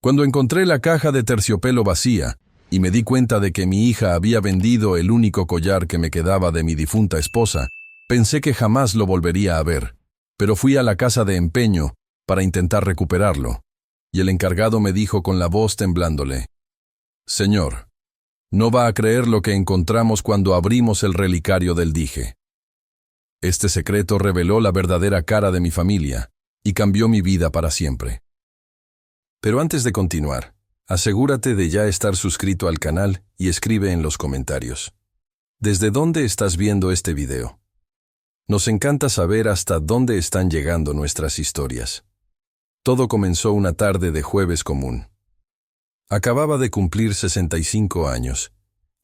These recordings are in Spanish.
Cuando encontré la caja de terciopelo vacía y me di cuenta de que mi hija había vendido el único collar que me quedaba de mi difunta esposa, pensé que jamás lo volvería a ver, pero fui a la casa de empeño para intentar recuperarlo, y el encargado me dijo con la voz temblándole: «Señor, no va a creer lo que encontramos cuando abrimos el relicario del dije». Este secreto reveló la verdadera cara de mi familia y cambió mi vida para siempre. Pero antes de continuar, asegúrate de ya estar suscrito al canal y escribe en los comentarios: ¿desde dónde estás viendo este video? Nos encanta saber hasta dónde están llegando nuestras historias. Todo comenzó una tarde de jueves común. Acababa de cumplir 65 años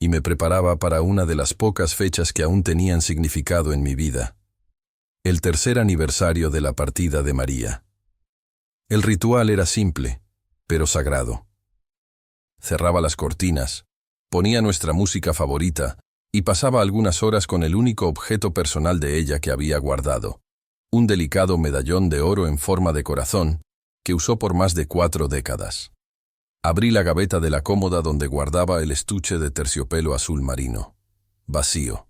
y me preparaba para una de las pocas fechas que aún tenían significado en mi vida: el tercer aniversario de la partida de María. El ritual era simple, pero sagrado. Cerraba las cortinas, ponía nuestra música favorita y pasaba algunas horas con el único objeto personal de ella que había guardado: un delicado medallón de oro en forma de corazón que usó por más de 4 décadas. Abrí la gaveta de la cómoda donde guardaba el estuche de terciopelo azul marino. Vacío.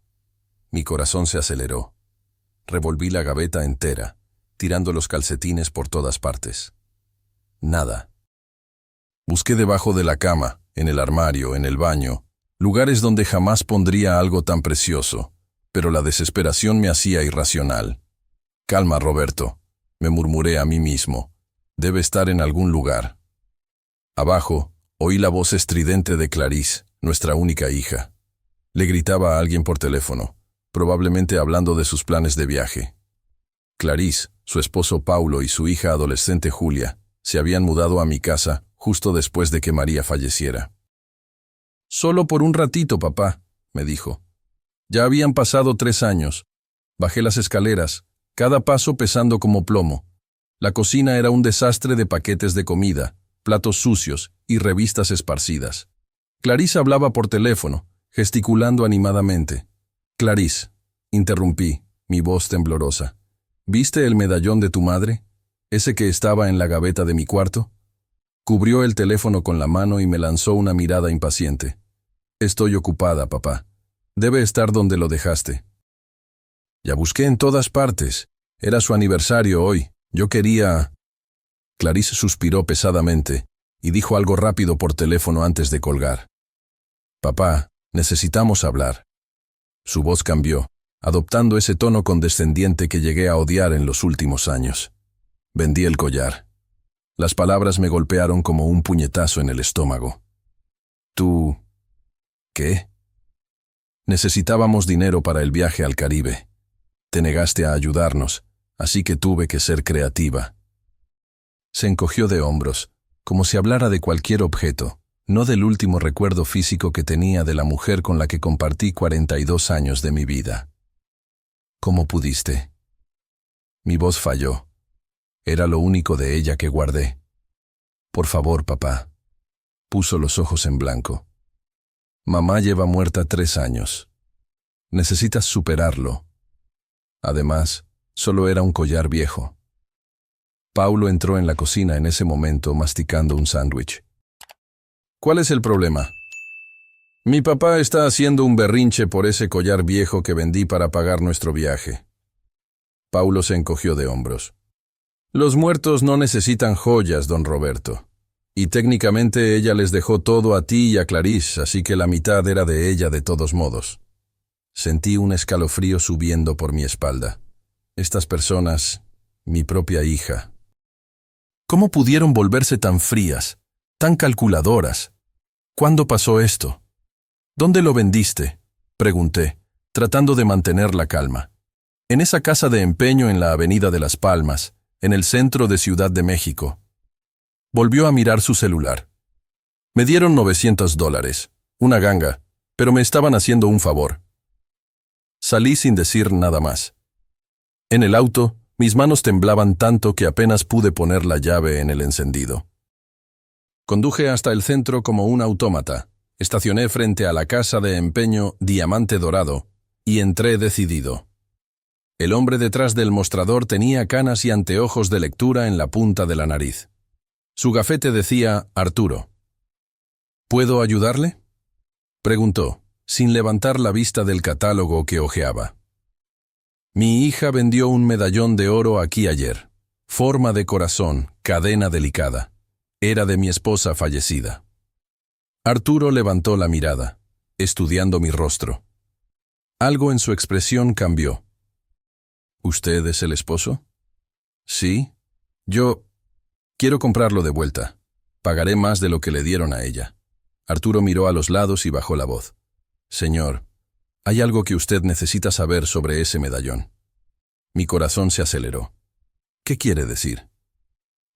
Mi corazón se aceleró. Revolví la gaveta entera, tirando los calcetines por todas partes. Nada. Busqué debajo de la cama, en el armario, en el baño, lugares donde jamás pondría algo tan precioso, pero la desesperación me hacía irracional. «Calma, Roberto», me murmuré a mí mismo. «Debe estar en algún lugar». Abajo, oí la voz estridente de Clarice, nuestra única hija. Le gritaba a alguien por teléfono, probablemente hablando de sus planes de viaje. Clarice, su esposo Paulo y su hija adolescente Julia se habían mudado a mi casa justo después de que María falleciera. «Solo por un ratito, papá», me dijo. Ya habían pasado 3 años. Bajé las escaleras, cada paso pesando como plomo. La cocina era un desastre de paquetes de comida, platos sucios y revistas esparcidas. Clarice hablaba por teléfono, gesticulando animadamente. «Clarice», interrumpí, mi voz temblorosa, «¿viste el medallón de tu madre? ¿Ese que estaba en la gaveta de mi cuarto?» Cubrió el teléfono con la mano y me lanzó una mirada impaciente. «Estoy ocupada, papá. Debe estar donde lo dejaste». «Ya busqué en todas partes. Era su aniversario hoy. Yo quería...» Clarice suspiró pesadamente y dijo algo rápido por teléfono antes de colgar. «Papá, necesitamos hablar». Su voz cambió, adoptando ese tono condescendiente que llegué a odiar en los últimos años. «Vendí el collar». Las palabras me golpearon como un puñetazo en el estómago. «¿Tú... qué?» «Necesitábamos dinero para el viaje al Caribe. Te negaste a ayudarnos, así que tuve que ser creativa». Se encogió de hombros, como si hablara de cualquier objeto, no del último recuerdo físico que tenía de la mujer con la que compartí 42 años de mi vida. «¿Cómo pudiste?» Mi voz falló. Era lo único de ella que guardé. «Por favor, papá». Puso los ojos en blanco. «Mamá lleva muerta 3 años. Necesitas superarlo. Además, solo era un collar viejo». Paulo entró en la cocina en ese momento masticando un sándwich. «¿Cuál es el problema?» «Mi papá está haciendo un berrinche por ese collar viejo que vendí para pagar nuestro viaje». Paulo se encogió de hombros. «Los muertos no necesitan joyas, don Roberto. Y técnicamente ella les dejó todo a ti y a Clarice, así que la mitad era de ella de todos modos». Sentí un escalofrío subiendo por mi espalda. Estas personas, mi propia hija. ¿Cómo pudieron volverse tan frías, tan calculadoras? ¿Cuándo pasó esto? «¿Dónde lo vendiste?», pregunté, tratando de mantener la calma. «En esa casa de empeño en la Avenida de las Palmas, en el centro de Ciudad de México». Volvió a mirar su celular. «Me dieron $900, una ganga, pero me estaban haciendo un favor». Salí sin decir nada más. En el auto, mis manos temblaban tanto que apenas pude poner la llave en el encendido. Conduje hasta el centro como un autómata, estacioné frente a la casa de empeño Diamante Dorado y entré decidido. El hombre detrás del mostrador tenía canas y anteojos de lectura en la punta de la nariz. Su gafete decía Arturo. ¿Puedo ayudarle?, preguntó, sin levantar la vista del catálogo que hojeaba. Mi hija vendió un medallón de oro aquí ayer. Forma de corazón, cadena delicada. Era de mi esposa fallecida. Arturo levantó la mirada, estudiando mi rostro. Algo en su expresión cambió. ¿Usted es el esposo? Sí. Yo quiero comprarlo de vuelta. Pagaré más de lo que le dieron a ella. Arturo miró a los lados y bajó la voz. Señor, hay algo que usted necesita saber sobre ese medallón. Mi corazón se aceleró. ¿Qué quiere decir?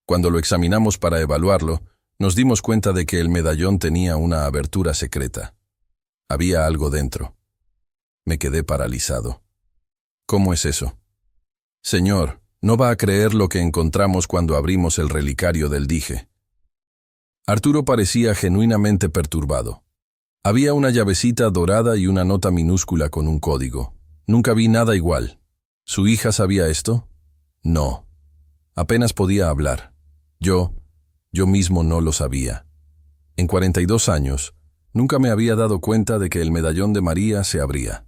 Cuando lo examinamos para evaluarlo, nos dimos cuenta de que el medallón tenía una abertura secreta. Había algo dentro. Me quedé paralizado. ¿Cómo es eso? Señor, no va a creer lo que encontramos cuando abrimos el relicario del dije. Arturo parecía genuinamente perturbado. Había una llavecita dorada y una nota minúscula con un código. Nunca vi nada igual. ¿Su hija sabía esto? No. Apenas podía hablar. Yo mismo no lo sabía. En 42 años, nunca me había dado cuenta de que el medallón de María se abría.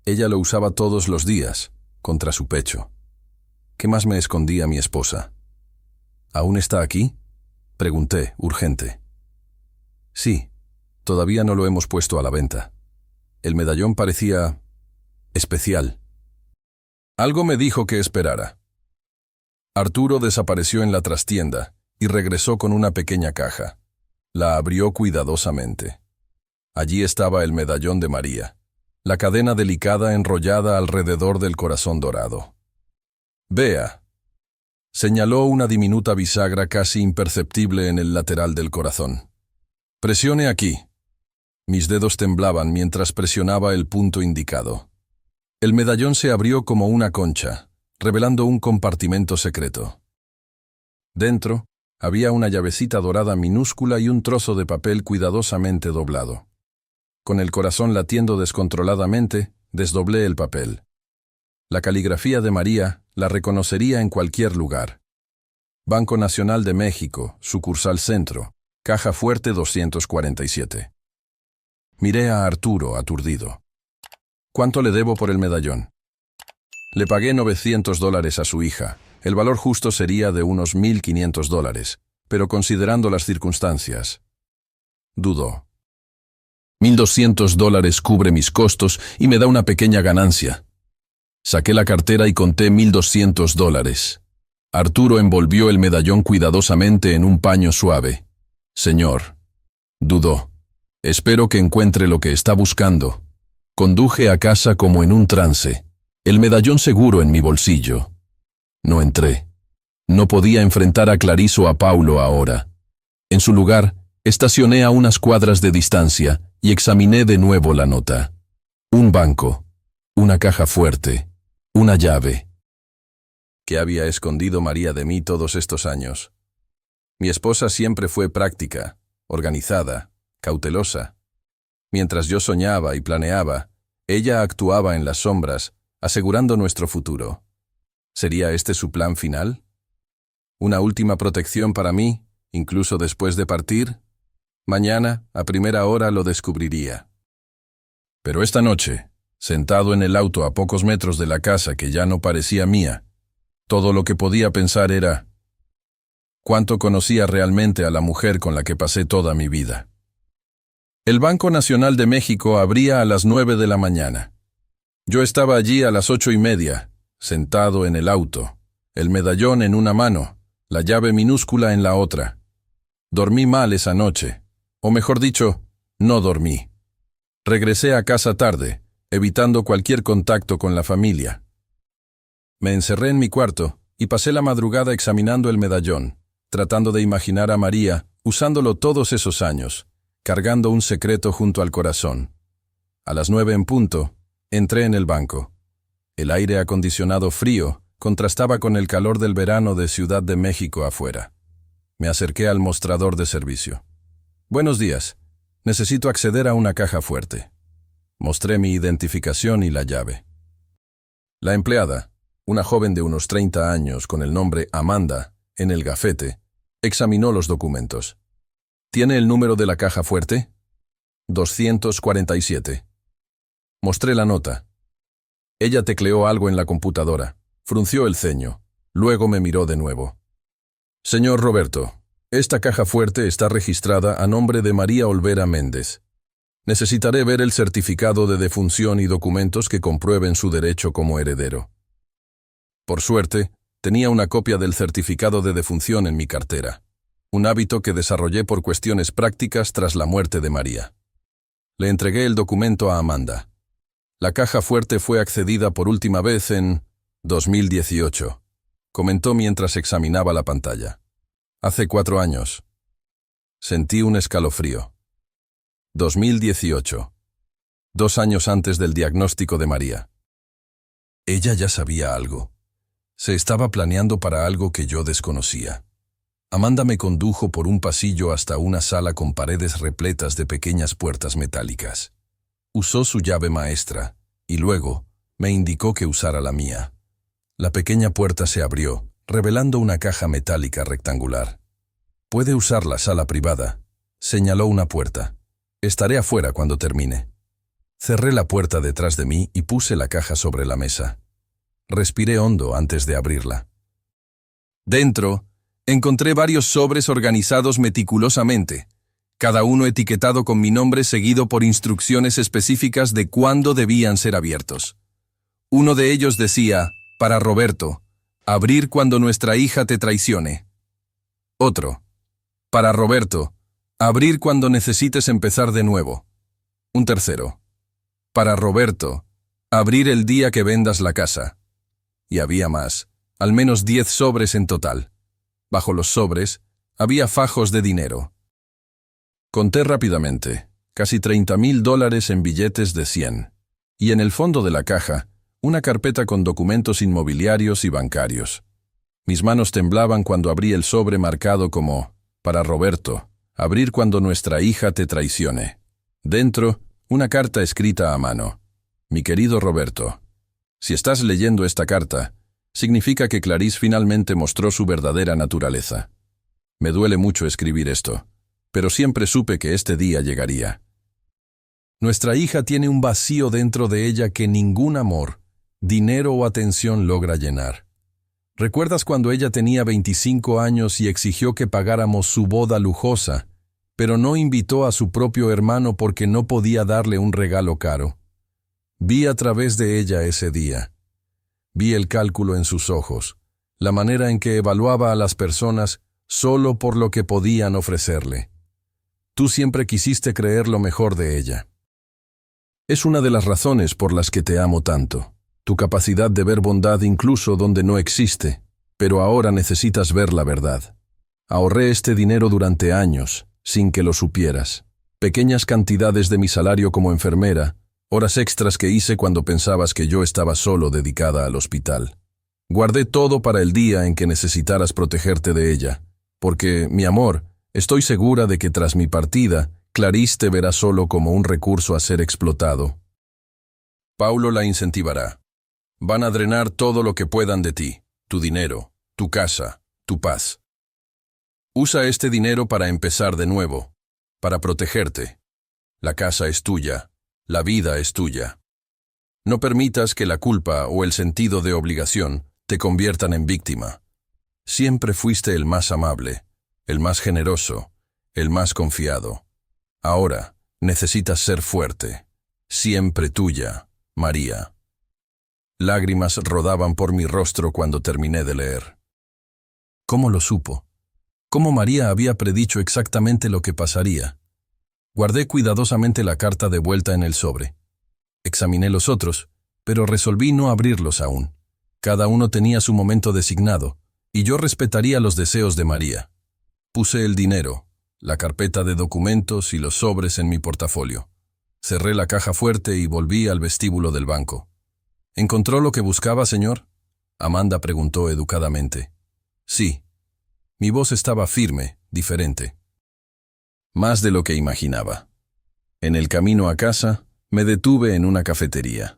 Ella lo usaba todos los días, contra su pecho. ¿Qué más me escondía mi esposa? ¿Aún está aquí?, pregunté, urgente. Sí, todavía no lo hemos puesto a la venta. El medallón parecía especial. Algo me dijo que esperara. Arturo desapareció en la trastienda y regresó con una pequeña caja. La abrió cuidadosamente. Allí estaba el medallón de María, la cadena delicada enrollada alrededor del corazón dorado. Vea. Señaló una diminuta bisagra casi imperceptible en el lateral del corazón. Presione aquí. Mis dedos temblaban mientras presionaba el punto indicado. El medallón se abrió como una concha, revelando un compartimento secreto. Dentro, había una llavecita dorada minúscula y un trozo de papel cuidadosamente doblado. Con el corazón latiendo descontroladamente, desdoblé el papel. La caligrafía de María la reconocería en cualquier lugar. Banco Nacional de México, sucursal Centro, Caja Fuerte 247. Miré a Arturo, aturdido. ¿Cuánto le debo por el medallón? Le pagué $900 a su hija. El valor justo sería de unos $1,500, pero considerando las circunstancias. Dudó. $1,200 cubre mis costos y me da una pequeña ganancia. Saqué la cartera y conté $1,200. Arturo envolvió el medallón cuidadosamente en un paño suave. Señor, dudó. Espero que encuentre lo que está buscando. Conduje a casa como en un trance, el medallón seguro en mi bolsillo. No entré. No podía enfrentar a Clarice o a Paulo ahora. En su lugar, estacioné a unas cuadras de distancia y examiné de nuevo la nota. Un banco, una caja fuerte, una llave. ¿Qué había escondido María de mí todos estos años? Mi esposa siempre fue práctica, organizada, cautelosa. Mientras yo soñaba y planeaba, ella actuaba en las sombras, asegurando nuestro futuro. ¿Sería este su plan final? ¿Una última protección para mí, incluso después de partir? Mañana, a primera hora, lo descubriría. Pero esta noche, sentado en el auto a pocos metros de la casa que ya no parecía mía, todo lo que podía pensar era: ¿cuánto conocía realmente a la mujer con la que pasé toda mi vida? El Banco Nacional de México abría a las 9 de la mañana. Yo estaba allí a las 8:30, sentado en el auto, el medallón en una mano, la llave minúscula en la otra. Dormí mal esa noche, o mejor dicho, no dormí. Regresé a casa tarde, evitando cualquier contacto con la familia. Me encerré en mi cuarto y pasé la madrugada examinando el medallón, tratando de imaginar a María usándolo todos esos años, cargando un secreto junto al corazón. A las 9 en punto, entré en el banco. El aire acondicionado frío contrastaba con el calor del verano de Ciudad de México afuera. Me acerqué al mostrador de servicio. Buenos días. Necesito acceder a una caja fuerte. Mostré mi identificación y la llave. La empleada, una joven de unos 30 años con el nombre Amanda en el gafete, Examinó los documentos. ¿Tiene el número de la caja fuerte? 247. Mostré la nota. Ella tecleó algo en la computadora, frunció el ceño, luego me miró de nuevo. Señor Roberto, esta caja fuerte está registrada a nombre de María Olvera Méndez. Necesitaré ver el certificado de defunción y documentos que comprueben su derecho como heredero. Por suerte, tenía una copia del certificado de defunción en mi cartera, un hábito que desarrollé por cuestiones prácticas tras la muerte de María. Le entregué el documento a Amanda. La caja fuerte fue accedida por última vez en 2018, comentó mientras examinaba la pantalla. Hace 4 años. Sentí un escalofrío. 2018. 2 años antes del diagnóstico de María. Ella ya sabía algo. Se estaba planeando para algo que yo desconocía. Amanda me condujo por un pasillo hasta una sala con paredes repletas de pequeñas puertas metálicas. Usó su llave maestra, y luego me indicó que usara la mía. La pequeña puerta se abrió, revelando una caja metálica rectangular. «Puede usar la sala privada», señaló una puerta. «Estaré afuera cuando termine». Cerré la puerta detrás de mí y puse la caja sobre la mesa. Respiré hondo antes de abrirla. Dentro, encontré varios sobres organizados meticulosamente, cada uno etiquetado con mi nombre seguido por instrucciones específicas de cuándo debían ser abiertos. Uno de ellos decía, para Roberto, abrir cuando nuestra hija te traicione. Otro, para Roberto, abrir cuando necesites empezar de nuevo. Un tercero, para Roberto, abrir el día que vendas la casa. Y había más, al menos 10 sobres en total. Bajo los sobres, había fajos de dinero. Conté rápidamente, casi $30,000 en billetes de 100. Y en el fondo de la caja, una carpeta con documentos inmobiliarios y bancarios. Mis manos temblaban cuando abrí el sobre marcado como, para Roberto, abrir cuando nuestra hija te traicione. Dentro, una carta escrita a mano. Mi querido Roberto, si estás leyendo esta carta, significa que Clarice finalmente mostró su verdadera naturaleza. Me duele mucho escribir esto, pero siempre supe que este día llegaría. Nuestra hija tiene un vacío dentro de ella que ningún amor, dinero o atención logra llenar. ¿Recuerdas cuando ella tenía 25 años y exigió que pagáramos su boda lujosa, pero no invitó a su propio hermano porque no podía darle un regalo caro? Vi a través de ella ese día. Vi el cálculo en sus ojos, la manera en que evaluaba a las personas solo por lo que podían ofrecerle. Tú siempre quisiste creer lo mejor de ella. Es una de las razones por las que te amo tanto, tu capacidad de ver bondad incluso donde no existe, pero ahora necesitas ver la verdad. Ahorré este dinero durante años, sin que lo supieras. Pequeñas cantidades de mi salario como enfermera, horas extras que hice cuando pensabas que yo estaba solo dedicada al hospital. Guardé todo para el día en que necesitaras protegerte de ella, porque, mi amor, estoy segura de que tras mi partida, Clarice te verá solo como un recurso a ser explotado. Paulo la incentivará. Van a drenar todo lo que puedan de ti, tu dinero, tu casa, tu paz. Usa este dinero para empezar de nuevo, para protegerte. La casa es tuya. La vida es tuya. No permitas que la culpa o el sentido de obligación te conviertan en víctima. Siempre fuiste el más amable, el más generoso, el más confiado. Ahora necesitas ser fuerte. Siempre tuya, María. Lágrimas rodaban por mi rostro cuando terminé de leer. ¿Cómo lo supo? ¿Cómo María había predicho exactamente lo que pasaría? Guardé cuidadosamente la carta de vuelta en el sobre. Examiné los otros, pero resolví no abrirlos aún. Cada uno tenía su momento designado, y yo respetaría los deseos de María. Puse el dinero, la carpeta de documentos y los sobres en mi portafolio. Cerré la caja fuerte y volví al vestíbulo del banco. ¿Encontró lo que buscaba, señor? Amanda preguntó educadamente. Sí. Mi voz estaba firme, diferente. Más de lo que imaginaba. En el camino a casa, me detuve en una cafetería.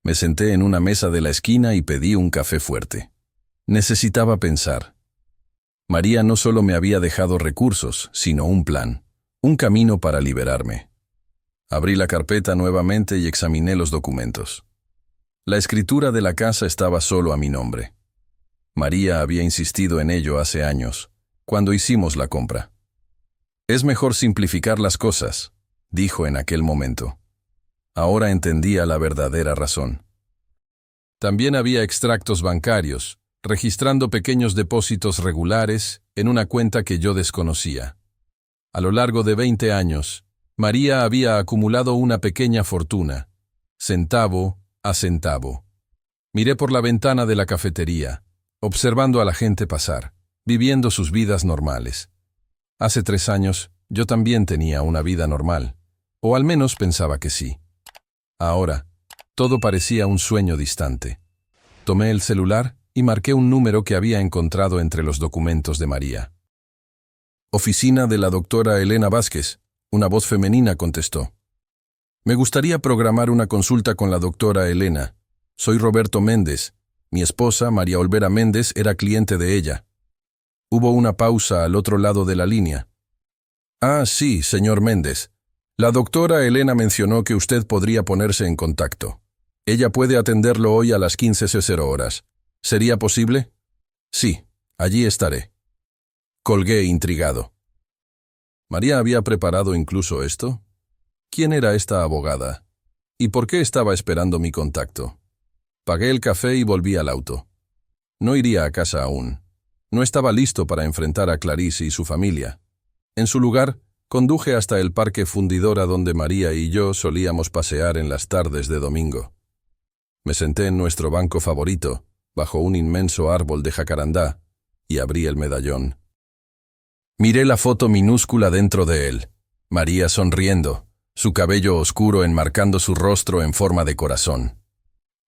Me senté en una mesa de la esquina y pedí un café fuerte. Necesitaba pensar. María no solo me había dejado recursos, sino un plan, un camino para liberarme. Abrí la carpeta nuevamente y examiné los documentos. La escritura de la casa estaba solo a mi nombre. María había insistido en ello hace años, cuando hicimos la compra. Es mejor simplificar las cosas, dijo en aquel momento. Ahora entendía la verdadera razón. También había extractos bancarios, registrando pequeños depósitos regulares en una cuenta que yo desconocía. A lo largo de 20 años, María había acumulado una pequeña fortuna, centavo a centavo. Miré por la ventana de la cafetería, observando a la gente pasar, viviendo sus vidas normales. Hace 3 años, yo también tenía una vida normal, o al menos pensaba que sí. Ahora, todo parecía un sueño distante. Tomé el celular y marqué un número que había encontrado entre los documentos de María. Oficina de la doctora Elena Vázquez. Una voz femenina contestó. Me gustaría programar una consulta con la doctora Elena. Soy Roberto Méndez. Mi esposa, María Olvera Méndez, era cliente de ella. Hubo una pausa al otro lado de la línea. Ah, sí, señor Méndez. La doctora Elena mencionó que usted podría ponerse en contacto. Ella puede atenderlo hoy a las 15:00. ¿Sería posible? Sí, allí estaré. Colgué intrigado. ¿María había preparado incluso esto? ¿Quién era esta abogada? ¿Y por qué estaba esperando mi contacto? Pagué el café y volví al auto. No iría a casa aún. No estaba listo para enfrentar a Clarice y su familia. En su lugar, conduje hasta el parque Fundidora donde María y yo solíamos pasear en las tardes de domingo. Me senté en nuestro banco favorito, bajo un inmenso árbol de jacarandá, y abrí el medallón. Miré la foto minúscula dentro de él, María sonriendo, su cabello oscuro enmarcando su rostro en forma de corazón.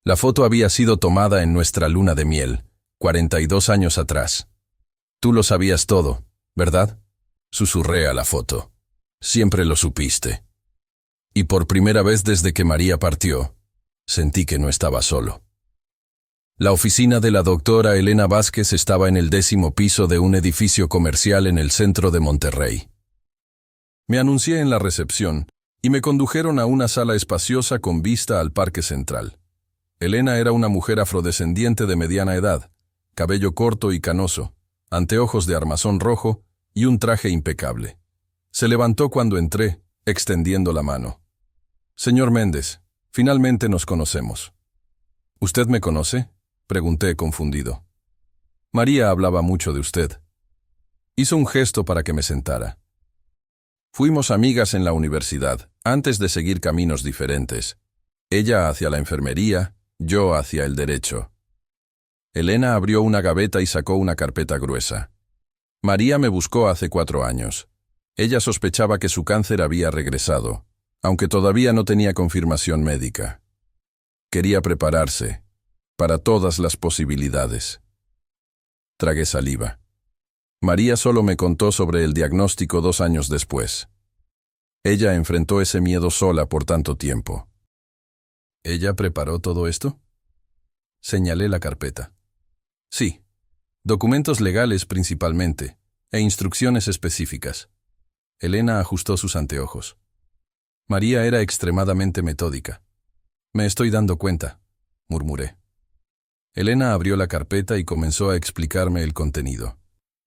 La foto había sido tomada en nuestra luna de miel, 42 años atrás. Tú lo sabías todo, ¿verdad? Susurré a la foto. Siempre lo supiste. Y por primera vez desde que María partió, sentí que no estaba solo. La oficina de la doctora Elena Vázquez estaba en el 10º piso de un edificio comercial en el centro de Monterrey. Me anuncié en la recepción y me condujeron a una sala espaciosa con vista al Parque Central. Elena era una mujer afrodescendiente de mediana edad, cabello corto y canoso, anteojos de armazón rojo y un traje impecable. Se levantó cuando entré, extendiendo la mano. Señor Méndez, finalmente nos conocemos. ¿Usted me conoce?, pregunté confundido. María hablaba mucho de usted. Hizo un gesto para que me sentara. Fuimos amigas en la universidad, antes de seguir caminos diferentes. Ella hacia la enfermería, yo hacia el derecho. Elena abrió una gaveta y sacó una carpeta gruesa. María me buscó hace 4 años. Ella sospechaba que su cáncer había regresado, aunque todavía no tenía confirmación médica. Quería prepararse para todas las posibilidades. Tragué saliva. María solo me contó sobre el diagnóstico 2 años después. Ella enfrentó ese miedo sola por tanto tiempo. ¿Ella preparó todo esto? Señalé la carpeta. Sí, documentos legales principalmente, e instrucciones específicas. Elena ajustó sus anteojos. María era extremadamente metódica. Me estoy dando cuenta, murmuré. Elena abrió la carpeta y comenzó a explicarme el contenido.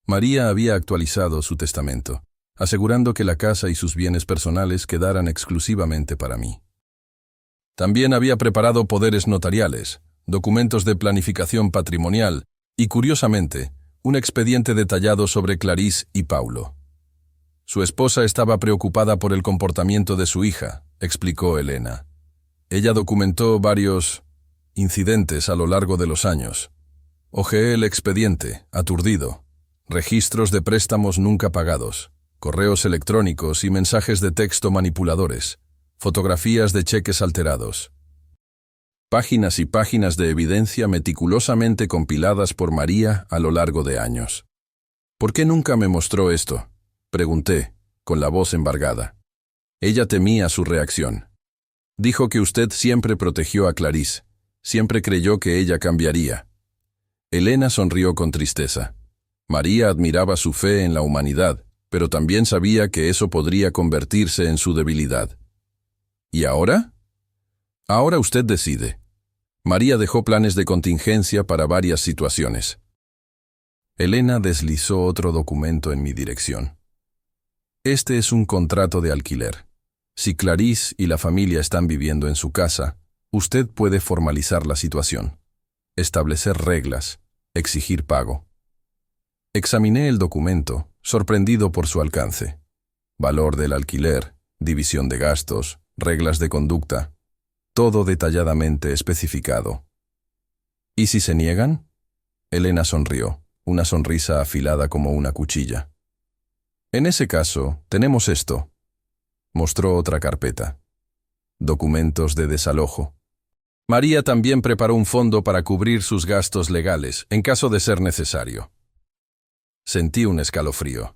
María había actualizado su testamento, asegurando que la casa y sus bienes personales quedaran exclusivamente para mí. También había preparado poderes notariales, documentos de planificación patrimonial y, curiosamente, un expediente detallado sobre Clarice y Paulo. Su esposa estaba preocupada por el comportamiento de su hija, explicó Elena. Ella documentó varios incidentes a lo largo de los años. Hojeé el expediente, aturdido. Registros de préstamos nunca pagados, correos electrónicos y mensajes de texto manipuladores, fotografías de cheques alterados. Páginas y páginas de evidencia meticulosamente compiladas por María a lo largo de años. ¿Por qué nunca me mostró esto?, pregunté, con la voz embargada. Ella temía su reacción. Dijo que usted siempre protegió a Clarice, siempre creyó que ella cambiaría. Elena sonrió con tristeza. María admiraba su fe en la humanidad, pero también sabía que eso podría convertirse en su debilidad. ¿Y ahora? Ahora usted decide. María dejó planes de contingencia para varias situaciones. Elena deslizó otro documento en mi dirección. Este es un contrato de alquiler. Si Clarice y la familia están viviendo en su casa, usted puede formalizar la situación, establecer reglas, exigir pago. Examiné el documento, sorprendido por su alcance. Valor del alquiler, división de gastos, reglas de conducta, todo detalladamente especificado. ¿Y si se niegan? Elena sonrió, una sonrisa afilada como una cuchilla. En ese caso, tenemos esto. Mostró otra carpeta. Documentos de desalojo. María también preparó un fondo para cubrir sus gastos legales, en caso de ser necesario. Sentí un escalofrío.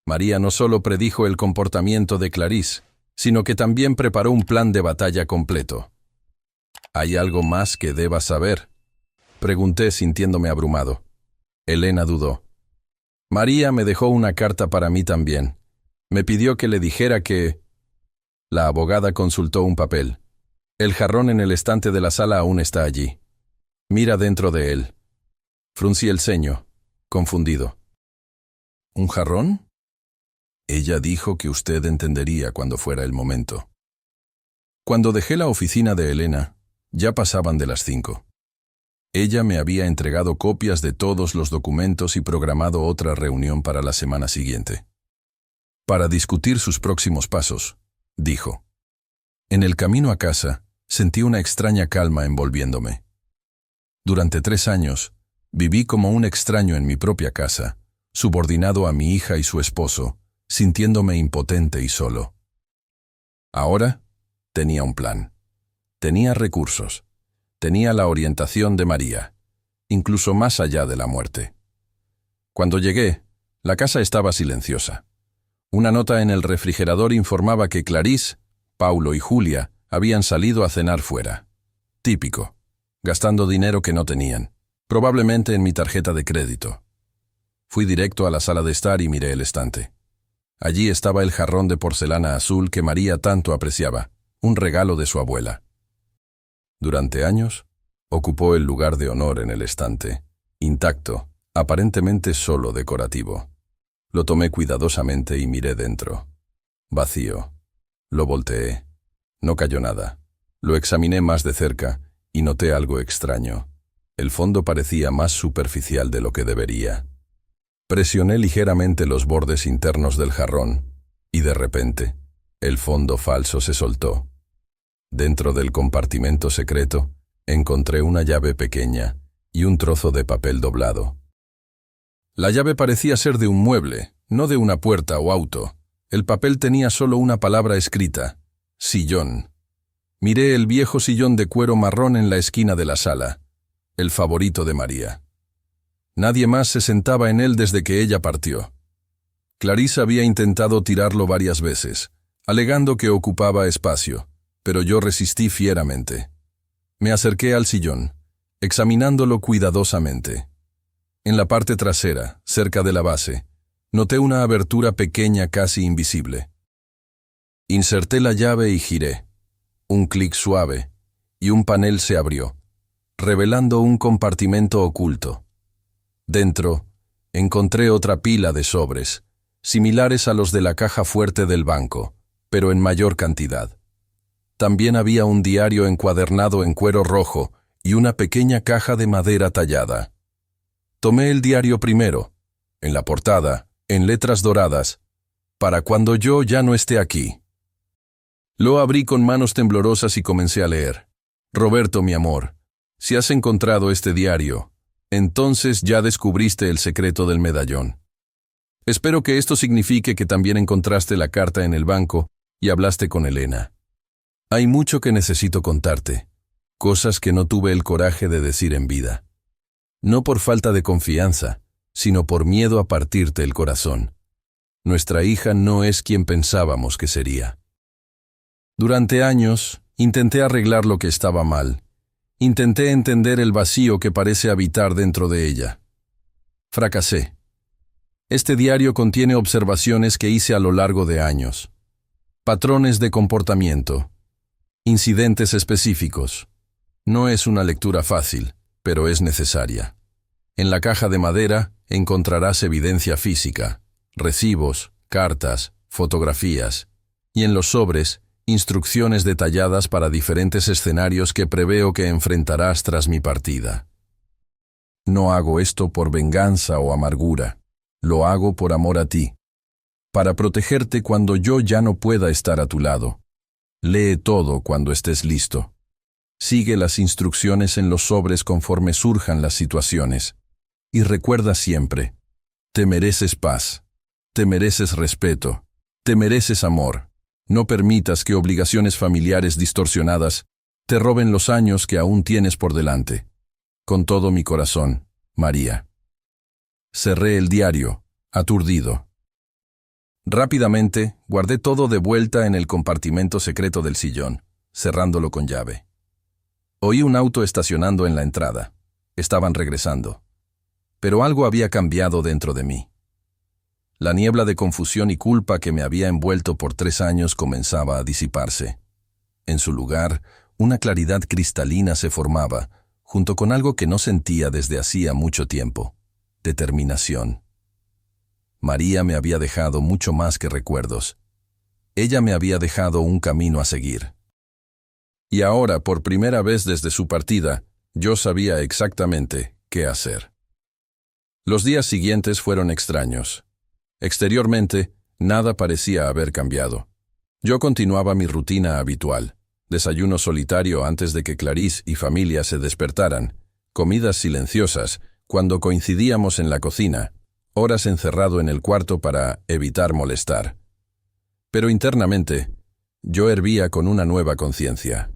María no solo predijo el comportamiento de Clarice, sino que también preparó un plan de batalla completo. ¿Hay algo más que deba saber?, pregunté sintiéndome abrumado. Elena dudó. María me dejó una carta para mí también. Me pidió que le dijera que... La abogada consultó un papel. El jarrón en el estante de la sala aún está allí. Mira dentro de él. Fruncí el ceño, confundido. ¿Un jarrón? Ella dijo que usted entendería cuando fuera el momento. Cuando dejé la oficina de Elena, ya pasaban de las 5. Ella me había entregado copias de todos los documentos y programado otra reunión para la semana siguiente. Para discutir sus próximos pasos, dijo. En el camino a casa, sentí una extraña calma envolviéndome. Durante 3 años, viví como un extraño en mi propia casa, subordinado a mi hija y su esposo, sintiéndome impotente y solo. Ahora, tenía un plan. Tenía recursos. Tenía la orientación de María, incluso más allá de la muerte. Cuando llegué, la casa estaba silenciosa. Una nota en el refrigerador informaba que Clarice, Paulo y Julia habían salido a cenar fuera. Típico, gastando dinero que no tenían, probablemente en mi tarjeta de crédito. Fui directo a la sala de estar y miré el estante. Allí estaba el jarrón de porcelana azul que María tanto apreciaba, un regalo de su abuela. Durante años, ocupó el lugar de honor en el estante, intacto, aparentemente solo decorativo. Lo tomé cuidadosamente y miré dentro. Vacío. Lo volteé. No cayó nada. Lo examiné más de cerca y noté algo extraño. El fondo parecía más superficial de lo que debería. Presioné ligeramente los bordes internos del jarrón y de repente, el fondo falso se soltó. Dentro del compartimento secreto, encontré una llave pequeña y un trozo de papel doblado. La llave parecía ser de un mueble, no de una puerta o auto. El papel tenía solo una palabra escrita: sillón. Miré el viejo sillón de cuero marrón en la esquina de la sala, el favorito de María. Nadie más se sentaba en él desde que ella partió. Clarice había intentado tirarlo varias veces, alegando que ocupaba espacio, pero yo resistí fieramente. Me acerqué al sillón, examinándolo cuidadosamente. En la parte trasera, cerca de la base, noté una abertura pequeña casi invisible. Inserté la llave y giré. Un clic suave, y un panel se abrió, revelando un compartimento oculto. Dentro, encontré otra pila de sobres, similares a los de la caja fuerte del banco, pero en mayor cantidad. También había un diario encuadernado en cuero rojo y una pequeña caja de madera tallada. Tomé el diario primero, en la portada, en letras doradas, para cuando yo ya no esté aquí. Lo abrí con manos temblorosas y comencé a leer. Roberto, mi amor, si has encontrado este diario, entonces ya descubriste el secreto del medallón. Espero que esto signifique que también encontraste la carta en el banco y hablaste con Elena. Hay mucho que necesito contarte, cosas que no tuve el coraje de decir en vida. No por falta de confianza, sino por miedo a partirte el corazón. Nuestra hija no es quien pensábamos que sería. Durante años, intenté arreglar lo que estaba mal. Intenté entender el vacío que parece habitar dentro de ella. Fracasé, Este diario contiene observaciones que hice a lo largo de años. Patrones de comportamiento. Incidentes específicos. No es una lectura fácil, pero es necesaria. En la caja de madera encontrarás evidencia física, recibos, cartas, fotografías, y en los sobres, instrucciones detalladas para diferentes escenarios que preveo que enfrentarás tras mi partida. No hago esto por venganza o amargura, lo hago por amor a ti, para protegerte cuando yo ya no pueda estar a tu lado. Lee todo cuando estés listo. Sigue las instrucciones en los sobres conforme surjan las situaciones. Y recuerda siempre, te mereces paz, te mereces respeto, te mereces amor. No permitas que obligaciones familiares distorsionadas te roben los años que aún tienes por delante. Con todo mi corazón, María. Cerré el diario, aturdido. Rápidamente, guardé todo de vuelta en el compartimento secreto del sillón, cerrándolo con llave. Oí un auto estacionando en la entrada. Estaban regresando. Pero algo había cambiado dentro de mí. La niebla de confusión y culpa que me había envuelto por 3 años comenzaba a disiparse. En su lugar, una claridad cristalina se formaba, junto con algo que no sentía desde hacía mucho tiempo: determinación. María me había dejado mucho más que recuerdos. Ella me había dejado un camino a seguir. Y ahora, por primera vez desde su partida, yo sabía exactamente qué hacer. Los días siguientes fueron extraños. Exteriormente, nada parecía haber cambiado. Yo continuaba mi rutina habitual: desayuno solitario antes de que Clarice y familia se despertaran, comidas silenciosas cuando coincidíamos en la cocina, horas encerrado en el cuarto para evitar molestar. Pero internamente, yo hervía con una nueva conciencia.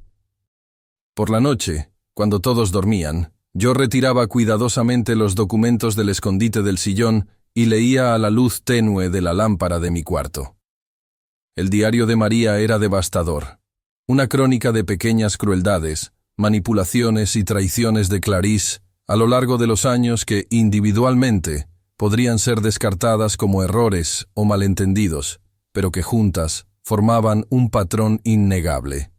Por la noche, cuando todos dormían, yo retiraba cuidadosamente los documentos del escondite del sillón y leía a la luz tenue de la lámpara de mi cuarto. El diario de María era devastador. Una crónica de pequeñas crueldades, manipulaciones y traiciones de Clarice a lo largo de los años que, individualmente, podrían ser descartadas como errores o malentendidos, pero que juntas formaban un patrón innegable.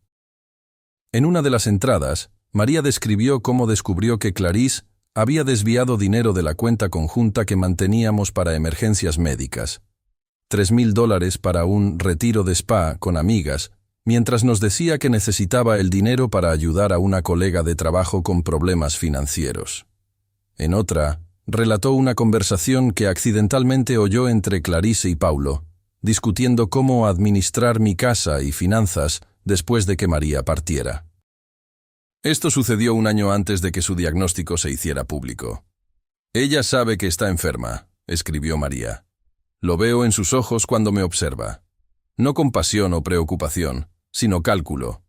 En una de las entradas, María describió cómo descubrió que Clarice había desviado dinero de la cuenta conjunta que manteníamos para emergencias médicas. $3,000 para un retiro de spa con amigas, mientras nos decía que necesitaba el dinero para ayudar a una colega de trabajo con problemas financieros. En otra, relató una conversación que accidentalmente oyó entre Clarice y Paulo, discutiendo cómo administrar mi casa y finanzas después de que María partiera. Esto sucedió un año antes de que su diagnóstico se hiciera público. «Ella sabe que está enferma», escribió María. «Lo veo en sus ojos cuando me observa. No compasión o preocupación, sino cálculo,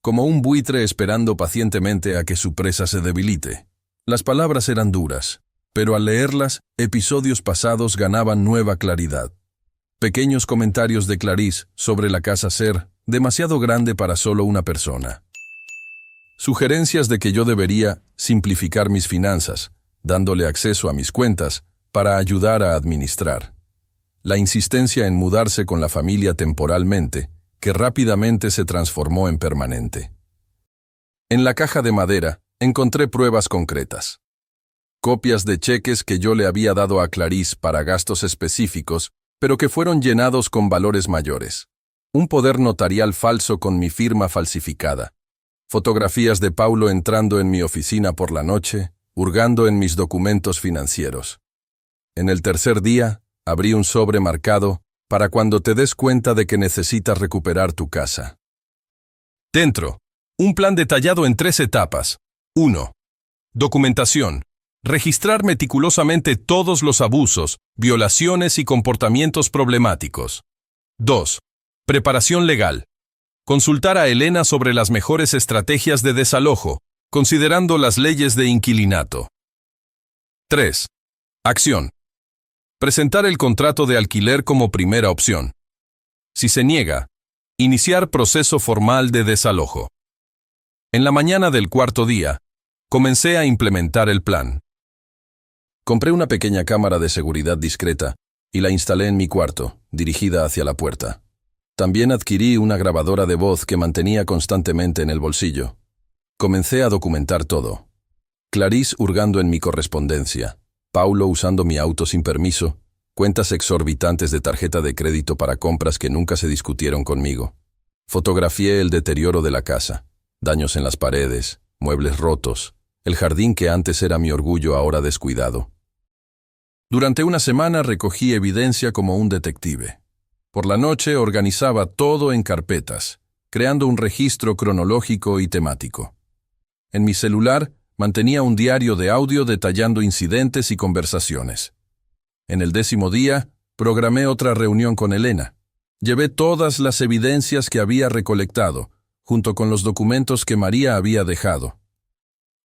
como un buitre esperando pacientemente a que su presa se debilite». Las palabras eran duras, pero al leerlas, episodios pasados ganaban nueva claridad. Pequeños comentarios de Clarice sobre la casa ser demasiado grande para solo una persona. Sugerencias de que yo debería simplificar mis finanzas, dándole acceso a mis cuentas para ayudar a administrar. La insistencia en mudarse con la familia temporalmente, que rápidamente se transformó en permanente. En la caja de madera encontré pruebas concretas. Copias de cheques que yo le había dado a Clarice para gastos específicos, pero que fueron llenados con valores mayores. Un poder notarial falso con mi firma falsificada. Fotografías de Paulo entrando en mi oficina por la noche, hurgando en mis documentos financieros. En el tercer día, abrí un sobre marcado para cuando te des cuenta de que necesitas recuperar tu casa. Dentro, un plan detallado en 3 etapas. 1. Documentación. Registrar meticulosamente todos los abusos, violaciones y comportamientos problemáticos. 2. Preparación legal. Consultar a Elena sobre las mejores estrategias de desalojo, considerando las leyes de inquilinato. 3. Acción. Presentar el contrato de alquiler como primera opción. Si se niega, iniciar proceso formal de desalojo. En la mañana del 4.º día, comencé a implementar el plan. Compré una pequeña cámara de seguridad discreta y la instalé en mi cuarto, dirigida hacia la puerta. También adquirí una grabadora de voz que mantenía constantemente en el bolsillo. Comencé a documentar todo. Clarice hurgando en mi correspondencia, Paulo usando mi auto sin permiso, cuentas exorbitantes de tarjeta de crédito para compras que nunca se discutieron conmigo. Fotografié el deterioro de la casa, daños en las paredes, muebles rotos, el jardín que antes era mi orgullo ahora descuidado. Durante una semana recogí evidencia como un detective. Por la noche organizaba todo en carpetas, creando un registro cronológico y temático. En mi celular mantenía un diario de audio detallando incidentes y conversaciones. En el 10º día, programé otra reunión con Elena. Llevé todas las evidencias que había recolectado, junto con los documentos que María había dejado.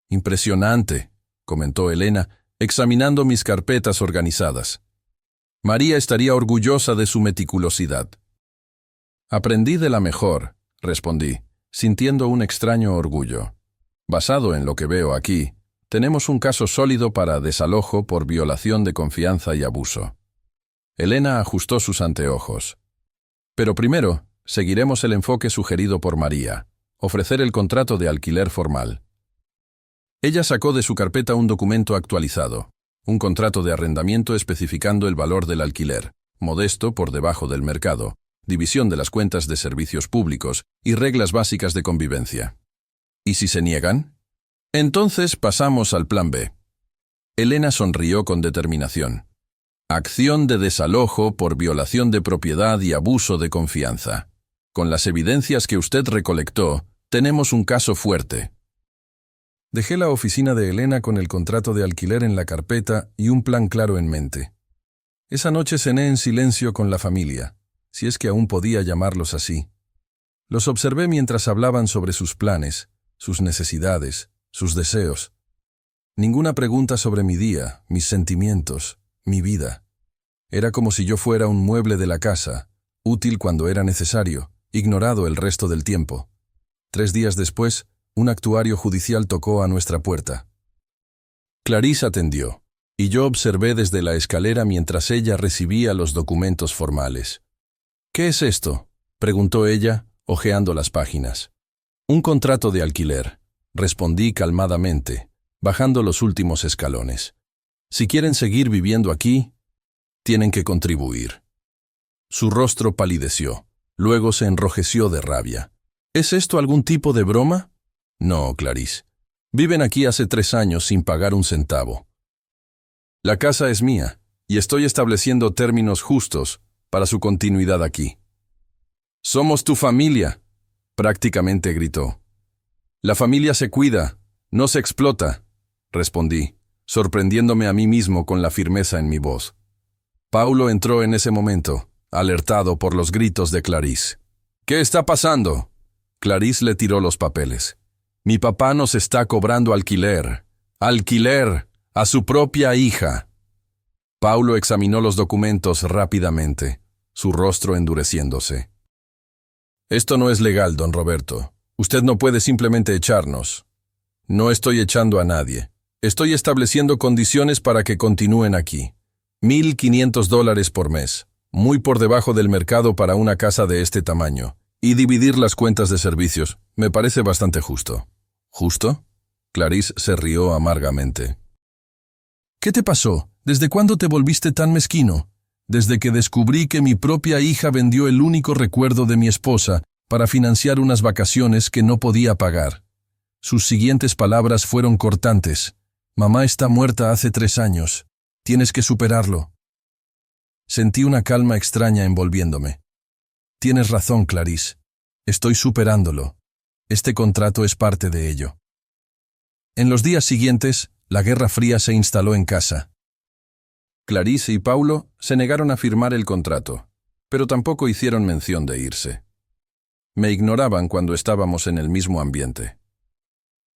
Impresionante, comentó Elena, examinando mis carpetas organizadas. María estaría orgullosa de su meticulosidad. Aprendí de la mejor, respondí, sintiendo un extraño orgullo. Basado en lo que veo aquí, tenemos un caso sólido para desalojo por violación de confianza y abuso. Elena ajustó sus anteojos. Pero primero, seguiremos el enfoque sugerido por María, ofrecer el contrato de alquiler formal. Ella sacó de su carpeta un documento actualizado, un contrato de arrendamiento especificando el valor del alquiler, modesto por debajo del mercado, división de las cuentas de servicios públicos y reglas básicas de convivencia. ¿Y si se niegan? Entonces pasamos al plan B. Elena sonrió con determinación. Acción de desalojo por violación de propiedad y abuso de confianza. Con las evidencias que usted recolectó, tenemos un caso fuerte. Dejé la oficina de Elena con el contrato de alquiler en la carpeta y un plan claro en mente. Esa noche cené en silencio con la familia, si es que aún podía llamarlos así. Los observé mientras hablaban sobre sus planes, sus necesidades, sus deseos. Ninguna pregunta sobre mi día, mis sentimientos, mi vida. Era como si yo fuera un mueble de la casa, útil cuando era necesario, ignorado el resto del tiempo. 3 días después, un actuario judicial tocó a nuestra puerta. Clarice atendió, y yo observé desde la escalera mientras ella recibía los documentos formales. «¿Qué es esto?», preguntó ella, hojeando las páginas. «Un contrato de alquiler», respondí calmadamente, bajando los últimos escalones. «Si quieren seguir viviendo aquí, tienen que contribuir». Su rostro palideció, luego se enrojeció de rabia. «¿Es esto algún tipo de broma?» «No, Clarice. Viven aquí hace 3 años sin pagar un centavo. La casa es mía, y estoy estableciendo términos justos para su continuidad aquí». «Somos tu familia», prácticamente gritó. «La familia se cuida, no se explota», respondí, sorprendiéndome a mí mismo con la firmeza en mi voz. Paulo entró en ese momento, alertado por los gritos de Clarice. «¿Qué está pasando?» Clarice le tiró los papeles. «Mi papá nos está cobrando alquiler. ¡Alquiler! A su propia hija». Paulo examinó los documentos rápidamente, su rostro endureciéndose. «Esto no es legal, don Roberto. Usted no puede simplemente echarnos». «No estoy echando a nadie. Estoy estableciendo condiciones para que continúen aquí. $1,500 por mes, muy por debajo del mercado para una casa de este tamaño. Y dividir las cuentas de servicios. Me parece bastante justo». «¿Justo?» Clarice se rió amargamente. «¿Qué te pasó? ¿Desde cuándo te volviste tan mezquino?» «Desde que descubrí que mi propia hija vendió el único recuerdo de mi esposa para financiar unas vacaciones que no podía pagar». Sus siguientes palabras fueron cortantes. «Mamá está muerta hace 3 años. Tienes que superarlo». Sentí una calma extraña envolviéndome. «Tienes razón, Clarice. Estoy superándolo. Este contrato es parte de ello». En los días siguientes, la Guerra Fría se instaló en casa. Clarice y Paulo se negaron a firmar el contrato, pero tampoco hicieron mención de irse. Me ignoraban cuando estábamos en el mismo ambiente.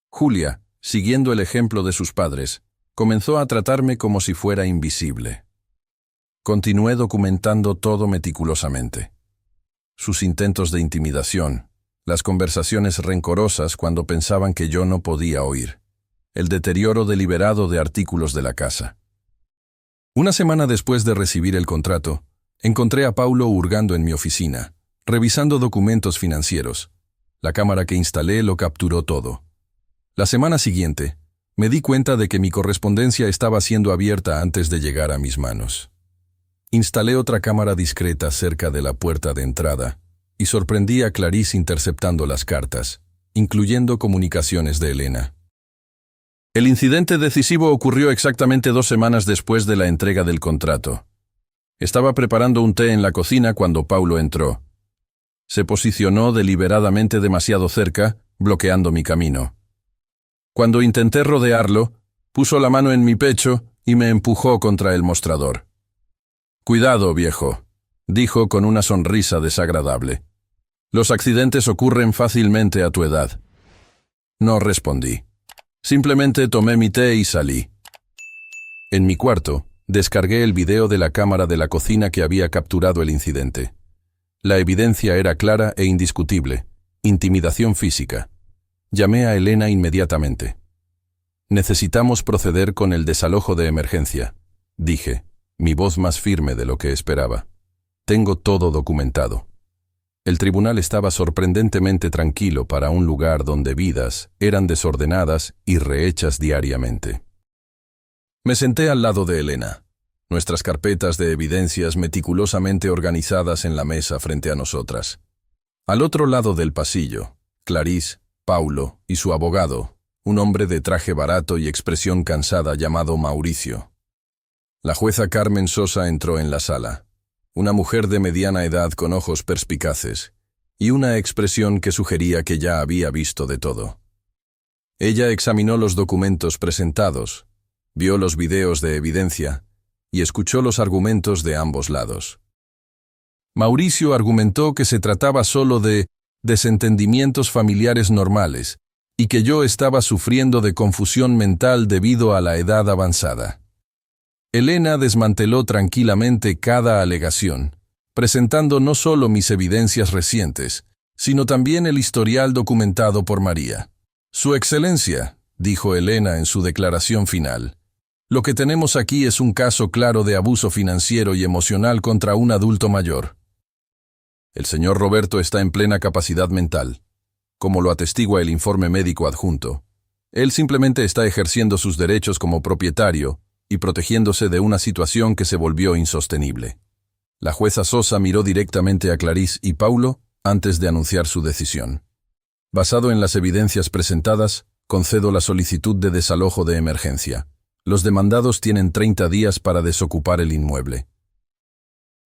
Julia, siguiendo el ejemplo de sus padres, comenzó a tratarme como si fuera invisible. Continué documentando todo meticulosamente. Sus intentos de intimidación, las conversaciones rencorosas cuando pensaban que yo no podía oír, el deterioro deliberado de artículos de la casa. Una semana después de recibir el contrato, encontré a Paulo hurgando en mi oficina, revisando documentos financieros. La cámara que instalé lo capturó todo. La semana siguiente, me di cuenta de que mi correspondencia estaba siendo abierta antes de llegar a mis manos. Instalé otra cámara discreta cerca de la puerta de entrada y sorprendí a Clarice interceptando las cartas, incluyendo comunicaciones de Elena. El incidente decisivo ocurrió exactamente 2 semanas después de la entrega del contrato. Estaba preparando un té en la cocina cuando Paulo entró. Se posicionó deliberadamente demasiado cerca, bloqueando mi camino. Cuando intenté rodearlo, puso la mano en mi pecho y me empujó contra el mostrador. «Cuidado, viejo», dijo con una sonrisa desagradable. «Los accidentes ocurren fácilmente a tu edad». No respondí. Simplemente tomé mi té y salí. En mi cuarto, descargué el video de la cámara de la cocina que había capturado el incidente. La evidencia era clara e indiscutible. Intimidación física. Llamé a Elena inmediatamente. «Necesitamos proceder con el desalojo de emergencia», dije, mi voz más firme de lo que esperaba. «Tengo todo documentado». El tribunal estaba sorprendentemente tranquilo para un lugar donde vidas eran desordenadas y rehechas diariamente. Me senté al lado de Elena, nuestras carpetas de evidencias meticulosamente organizadas en la mesa frente a nosotras. Al otro lado del pasillo, Clarice, Paulo y su abogado, un hombre de traje barato y expresión cansada llamado Mauricio. La jueza Carmen Sosa entró en la sala. Una mujer de mediana edad con ojos perspicaces y una expresión que sugería que ya había visto de todo. Ella examinó los documentos presentados, vio los videos de evidencia y escuchó los argumentos de ambos lados. Mauricio argumentó que se trataba solo de desentendimientos familiares normales y que yo estaba sufriendo de confusión mental debido a la edad avanzada. Elena desmanteló tranquilamente cada alegación, presentando no solo mis evidencias recientes, sino también el historial documentado por María. «Su Excelencia», dijo Elena en su declaración final, «lo que tenemos aquí es un caso claro de abuso financiero y emocional contra un adulto mayor. El señor Roberto está en plena capacidad mental, como lo atestigua el informe médico adjunto. Él simplemente está ejerciendo sus derechos como propietario y protegiéndose de una situación que se volvió insostenible». La jueza Sosa miró directamente a Clarice y Paulo antes de anunciar su decisión. «Basado en las evidencias presentadas, concedo la solicitud de desalojo de emergencia. Los demandados tienen 30 días para desocupar el inmueble.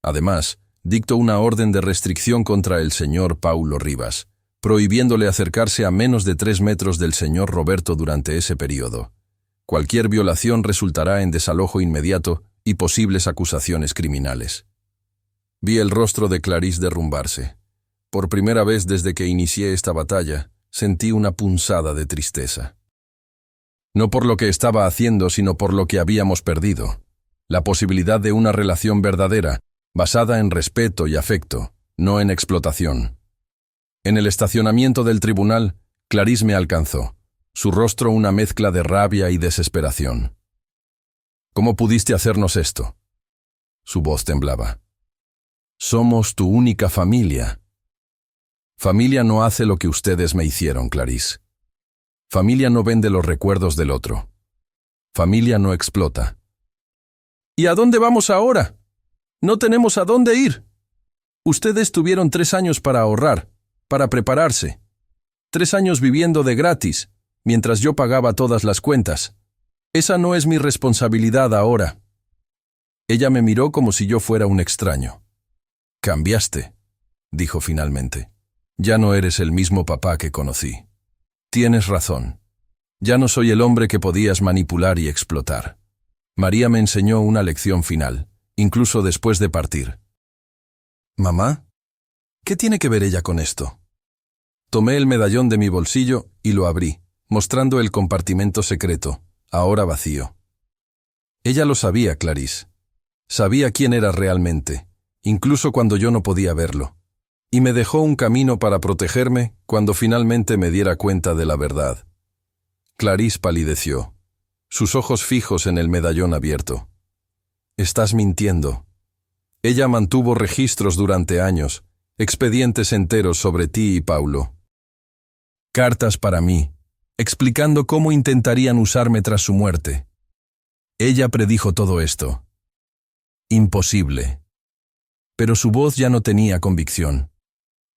Además, dicto una orden de restricción contra el señor Paulo Rivas, prohibiéndole acercarse a menos de 3 metros del señor Roberto durante ese periodo. Cualquier violación resultará en desalojo inmediato y posibles acusaciones criminales». Vi el rostro de Clarice derrumbarse. Por primera vez desde que inicié esta batalla, sentí una punzada de tristeza. No por lo que estaba haciendo, sino por lo que habíamos perdido. La posibilidad de una relación verdadera, basada en respeto y afecto, no en explotación. En el estacionamiento del tribunal, Clarice me alcanzó, su rostro una mezcla de rabia y desesperación. «¿Cómo pudiste hacernos esto?». Su voz temblaba. «Somos tu única familia». «Familia no hace lo que ustedes me hicieron, Clarice. Familia no vende los recuerdos del otro. Familia no explota». «¿Y a dónde vamos ahora? No tenemos a dónde ir. Ustedes tuvieron 3 años para ahorrar, para prepararse. 3 años viviendo de gratis, mientras yo pagaba todas las cuentas. Esa no es mi responsabilidad ahora». Ella me miró como si yo fuera un extraño. «Cambiaste», dijo finalmente. «Ya no eres el mismo papá que conocí. Tienes razón. Ya no soy el hombre que podías manipular y explotar. María me enseñó una lección final, incluso después de partir». «¿Mamá? ¿Qué tiene que ver ella con esto?». Tomé el medallón de mi bolsillo y lo abrí, mostrando el compartimento secreto, ahora vacío. Ella lo sabía, Clarice. Sabía quién era realmente, incluso cuando yo no podía verlo, y me dejó un camino para protegerme cuando finalmente me diera cuenta de la verdad. Clarice palideció, sus ojos fijos en el medallón abierto. Estás mintiendo. Ella mantuvo registros durante años, expedientes enteros sobre ti y Paulo. Cartas para mí, explicando cómo intentarían usarme tras su muerte. Ella predijo todo esto. Imposible. Pero su voz ya no tenía convicción.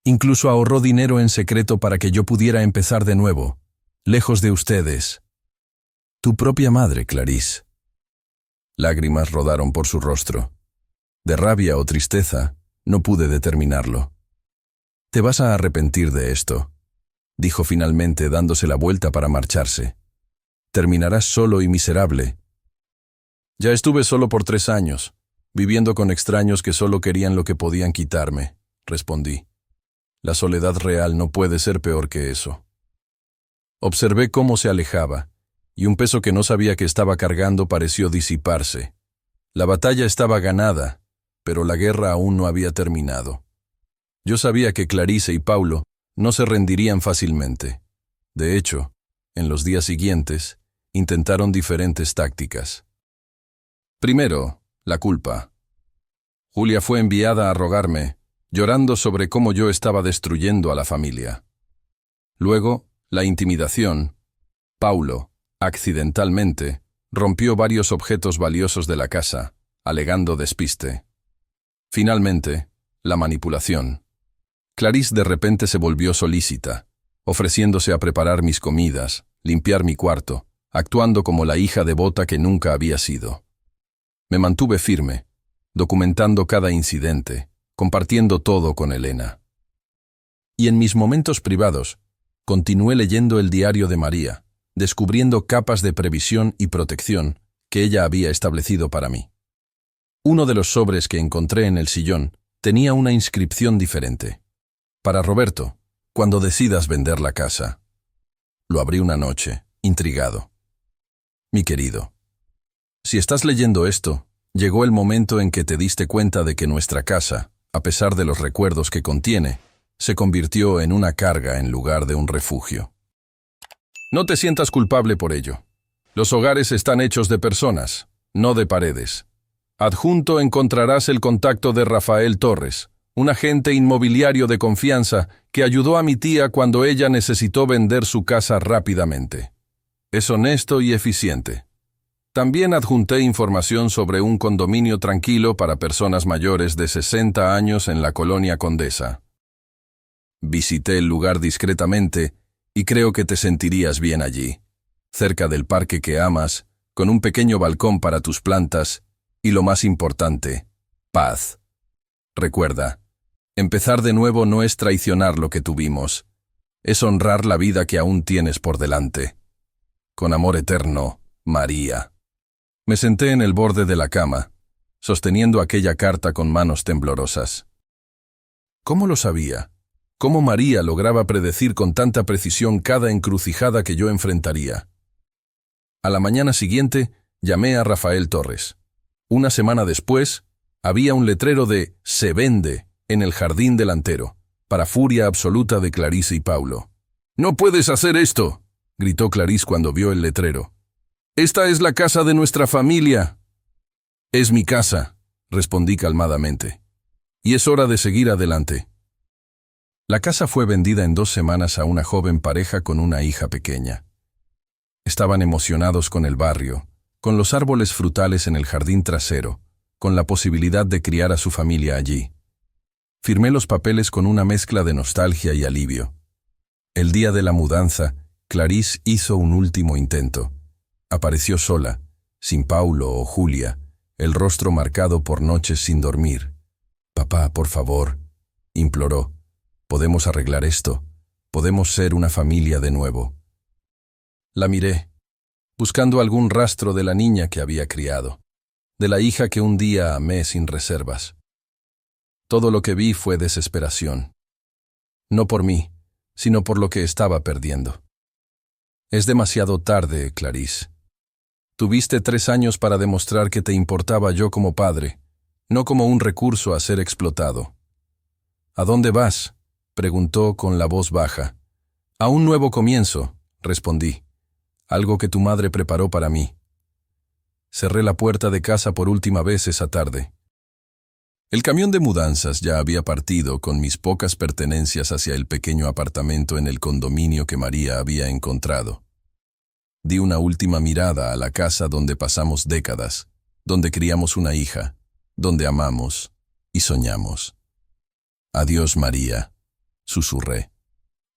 Incluso ahorró dinero en secreto para que yo pudiera empezar de nuevo, lejos de ustedes. Tu propia madre, Clarice. Lágrimas rodaron por su rostro. De rabia o tristeza, no pude determinarlo. Te vas a arrepentir de esto, dijo finalmente dándose la vuelta para marcharse. Terminarás solo y miserable. Ya estuve solo por 3 años, viviendo con extraños que solo querían lo que podían quitarme, respondí. La soledad real no puede ser peor que eso. Observé cómo se alejaba, y un peso que no sabía que estaba cargando pareció disiparse. La batalla estaba ganada, pero la guerra aún no había terminado. Yo sabía que Clarice y Paulo no se rendirían fácilmente. De hecho, en los días siguientes, intentaron diferentes tácticas. Primero, la culpa. Julia fue enviada a rogarme, llorando sobre cómo yo estaba destruyendo a la familia. Luego, la intimidación. Paulo, accidentalmente, rompió varios objetos valiosos de la casa, alegando despiste. Finalmente, la manipulación. Clarice de repente se volvió solícita, ofreciéndose a preparar mis comidas, limpiar mi cuarto, actuando como la hija devota que nunca había sido. Me mantuve firme, documentando cada incidente, compartiendo todo con Elena. Y en mis momentos privados, continué leyendo el diario de María, descubriendo capas de previsión y protección que ella había establecido para mí. Uno de los sobres que encontré en el sillón tenía una inscripción diferente. Para Roberto, cuando decidas vender la casa. Lo abrí una noche, intrigado. Mi querido, si estás leyendo esto, llegó el momento en que te diste cuenta de que nuestra casa, a pesar de los recuerdos que contiene, se convirtió en una carga en lugar de un refugio. No te sientas culpable por ello. Los hogares están hechos de personas, no de paredes. Adjunto encontrarás el contacto de Rafael Torres, un agente inmobiliario de confianza que ayudó a mi tía cuando ella necesitó vender su casa rápidamente. Es honesto y eficiente. También adjunté información sobre un condominio tranquilo para personas mayores de 60 años en la colonia Condesa. Visité el lugar discretamente y creo que te sentirías bien allí, cerca del parque que amas, con un pequeño balcón para tus plantas y, lo más importante, paz. Recuerda, empezar de nuevo no es traicionar lo que tuvimos, es honrar la vida que aún tienes por delante. Con amor eterno, María. Me senté en el borde de la cama, sosteniendo aquella carta con manos temblorosas. ¿Cómo lo sabía? ¿Cómo María lograba predecir con tanta precisión cada encrucijada que yo enfrentaría? A la mañana siguiente, llamé a Rafael Torres. Una semana después, había un letrero de «Se vende» en el jardín delantero, para furia absoluta de Clarice y Paulo. «¡No puedes hacer esto!», gritó Clarice cuando vio el letrero. «Esta es la casa de nuestra familia». «Es mi casa», respondí calmadamente. «Y es hora de seguir adelante». La casa fue vendida en 2 semanas a una joven pareja con una hija pequeña. Estaban emocionados con el barrio, con los árboles frutales en el jardín trasero, con la posibilidad de criar a su familia allí. Firmé los papeles con una mezcla de nostalgia y alivio. El día de la mudanza, Clarice hizo un último intento. Apareció sola, sin Paulo o Julia, el rostro marcado por noches sin dormir. «Papá, por favor», imploró. «Podemos arreglar esto. Podemos ser una familia de nuevo». La miré, buscando algún rastro de la niña que había criado, de la hija que un día amé sin reservas. Todo lo que vi fue desesperación. No por mí, sino por lo que estaba perdiendo. Es demasiado tarde, Clarice. Tuviste 3 años para demostrar que te importaba yo como padre, no como un recurso a ser explotado. «¿A dónde vas?», preguntó con la voz baja. «A un nuevo comienzo», respondí. «Algo que tu madre preparó para mí». cerré la puerta de casa por última vez esa tarde. El camión de mudanzas ya había partido con mis pocas pertenencias hacia el pequeño apartamento en el condominio que María había encontrado. Di una última mirada a la casa donde pasamos décadas, donde criamos una hija, donde amamos y soñamos. Adiós, María, susurré.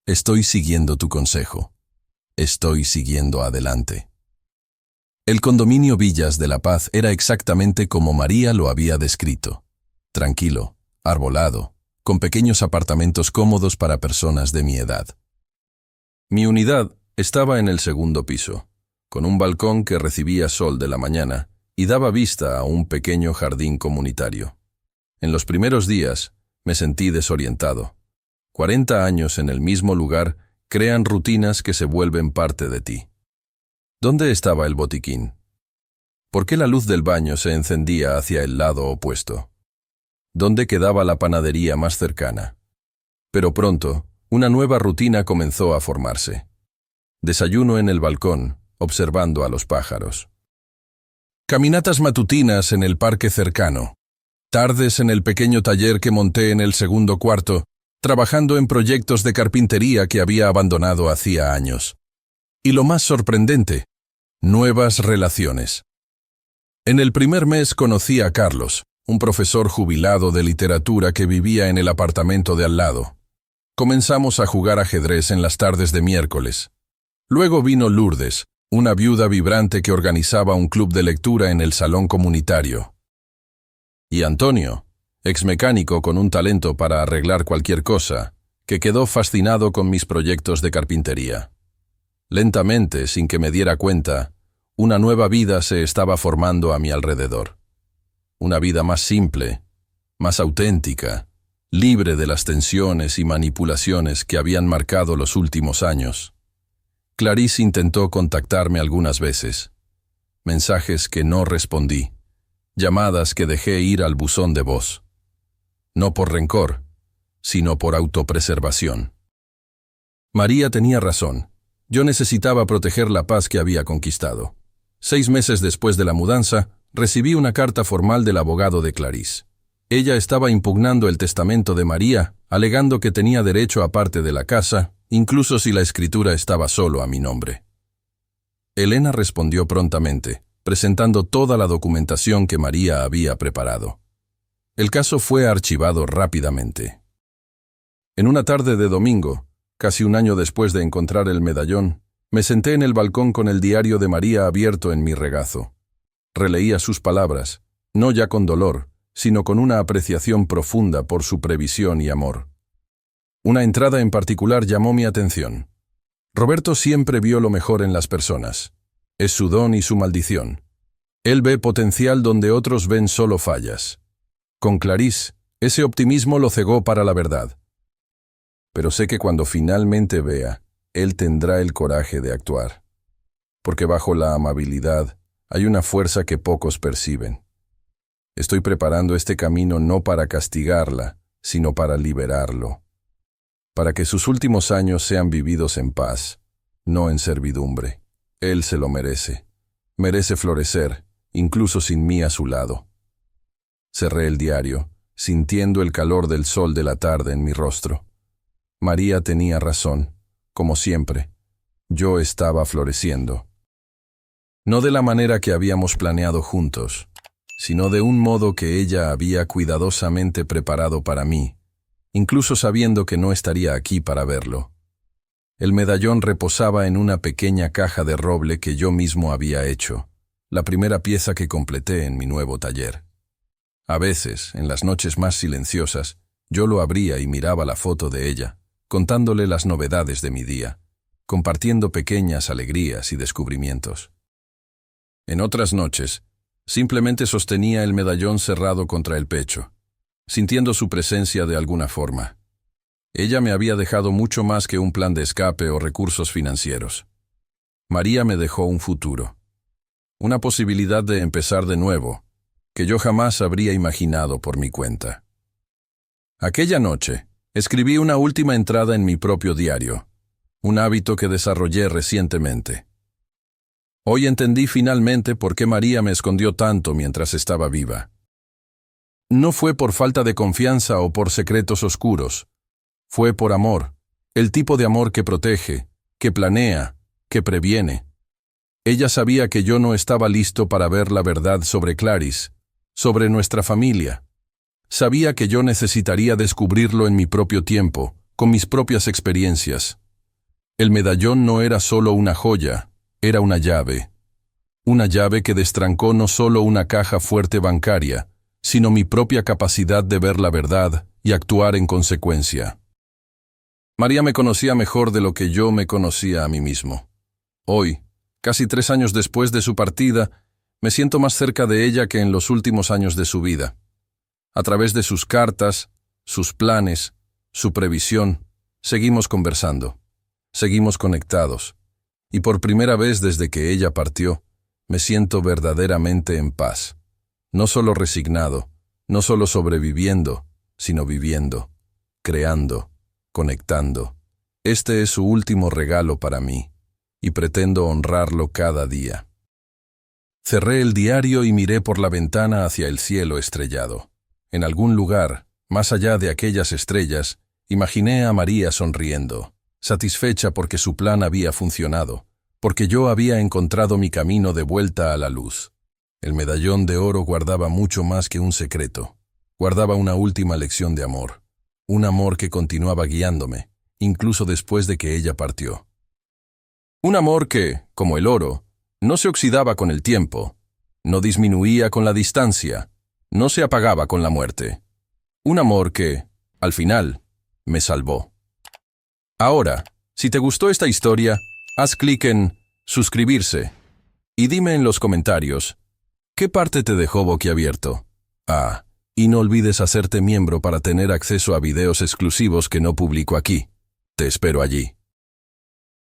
Estoy siguiendo tu consejo. Estoy siguiendo adelante. El condominio Villas de la Paz era exactamente como María lo había descrito. Tranquilo, arbolado, con pequeños apartamentos cómodos para personas de mi edad. Mi unidad estaba en el segundo piso, con un balcón que recibía sol de la mañana y daba vista a un pequeño jardín comunitario. En los primeros días me sentí desorientado. 40 años en el mismo lugar crean rutinas que se vuelven parte de ti. ¿Dónde estaba el botiquín? ¿Por qué la luz del baño se encendía hacia el lado opuesto? ¿Dónde quedaba la panadería más cercana? Pero pronto, una nueva rutina comenzó a formarse. Desayuno en el balcón, observando a los pájaros. Caminatas matutinas en el parque cercano. Tardes en el pequeño taller que monté en el segundo cuarto, trabajando en proyectos de carpintería que había abandonado hacía años. Y lo más sorprendente, nuevas relaciones. En el primer mes conocí a Carlos, un profesor jubilado de literatura que vivía en el apartamento de al lado. Comenzamos a jugar ajedrez en las tardes de miércoles. Luego vino Lourdes, una viuda vibrante que organizaba un club de lectura en el salón comunitario. Y Antonio, exmecánico con un talento para arreglar cualquier cosa, que quedó fascinado con mis proyectos de carpintería. Lentamente, sin que me diera cuenta, una nueva vida se estaba formando a mi alrededor. Una vida más simple, más auténtica, libre de las tensiones y manipulaciones que habían marcado los últimos años. Clarice intentó contactarme algunas veces. Mensajes que no respondí. Llamadas que dejé ir al buzón de voz. No por rencor, sino por autopreservación. María tenía razón. Yo necesitaba proteger la paz que había conquistado. 6 meses después de la mudanza, recibí una carta formal del abogado de Clarice. Ella estaba impugnando el testamento de María, alegando que tenía derecho a parte de la casa, incluso si la escritura estaba solo a mi nombre. Elena respondió prontamente, presentando toda la documentación que María había preparado. El caso fue archivado rápidamente. En una tarde de domingo, casi un año después de encontrar el medallón, me senté en el balcón con el diario de María abierto en mi regazo. Releía sus palabras, no ya con dolor, sino con una apreciación profunda por su previsión y amor. Una entrada en particular llamó mi atención. Roberto siempre vio lo mejor en las personas. Es su don y su maldición. Él ve potencial donde otros ven solo fallas. Con Clarice, ese optimismo lo cegó para la verdad. Pero sé que cuando finalmente vea, él tendrá el coraje de actuar. Porque bajo la amabilidad hay una fuerza que pocos perciben. Estoy preparando este camino no para castigarla, sino para liberarlo. Para que sus últimos años sean vividos en paz, no en servidumbre. Él se lo merece. Merece florecer, incluso sin mí a su lado. Cerré el diario, sintiendo el calor del sol de la tarde en mi rostro. María tenía razón, como siempre. Yo estaba floreciendo. No de la manera que habíamos planeado juntos, sino de un modo que ella había cuidadosamente preparado para mí, incluso sabiendo que no estaría aquí para verlo. El medallón reposaba en una pequeña caja de roble que yo mismo había hecho, la primera pieza que completé en mi nuevo taller. A veces, en las noches más silenciosas, yo lo abría y miraba la foto de ella, contándole las novedades de mi día, compartiendo pequeñas alegrías y descubrimientos. En otras noches, simplemente sostenía el medallón cerrado contra el pecho, sintiendo su presencia de alguna forma. Ella me había dejado mucho más que un plan de escape o recursos financieros. María me dejó un futuro, una posibilidad de empezar de nuevo, que yo jamás habría imaginado por mi cuenta. Aquella noche, escribí una última entrada en mi propio diario, un hábito que desarrollé recientemente. Hoy entendí finalmente por qué María me escondió tanto mientras estaba viva. No fue por falta de confianza o por secretos oscuros. Fue por amor, el tipo de amor que protege, que planea, que previene. Ella sabía que yo no estaba listo para ver la verdad sobre Clarice, sobre nuestra familia. Sabía que yo necesitaría descubrirlo en mi propio tiempo, con mis propias experiencias. El medallón no era solo una joya, era una llave. Una llave que destrancó no solo una caja fuerte bancaria, sino mi propia capacidad de ver la verdad y actuar en consecuencia. María me conocía mejor de lo que yo me conocía a mí mismo. Hoy, casi 3 años después de su partida, me siento más cerca de ella que en los últimos años de su vida. A través de sus cartas, sus planes, su previsión, seguimos conversando, seguimos conectados, y por primera vez desde que ella partió, me siento verdaderamente en paz. No solo resignado, no solo sobreviviendo, sino viviendo, creando, conectando. Este es su último regalo para mí, y pretendo honrarlo cada día. Cerré el diario y miré por la ventana hacia el cielo estrellado. En algún lugar, más allá de aquellas estrellas, imaginé a María sonriendo, satisfecha porque su plan había funcionado, porque yo había encontrado mi camino de vuelta a la luz. El medallón de oro guardaba mucho más que un secreto. Guardaba una última lección de amor. Un amor que continuaba guiándome, incluso después de que ella partió. Un amor que, como el oro, no se oxidaba con el tiempo, no disminuía con la distancia, no se apagaba con la muerte. Un amor que, al final, me salvó. Ahora, si te gustó esta historia, haz clic en suscribirse y dime en los comentarios, ¿qué parte te dejó boquiabierto? Y no olvides hacerte miembro para tener acceso a videos exclusivos que no publico aquí. Te espero allí.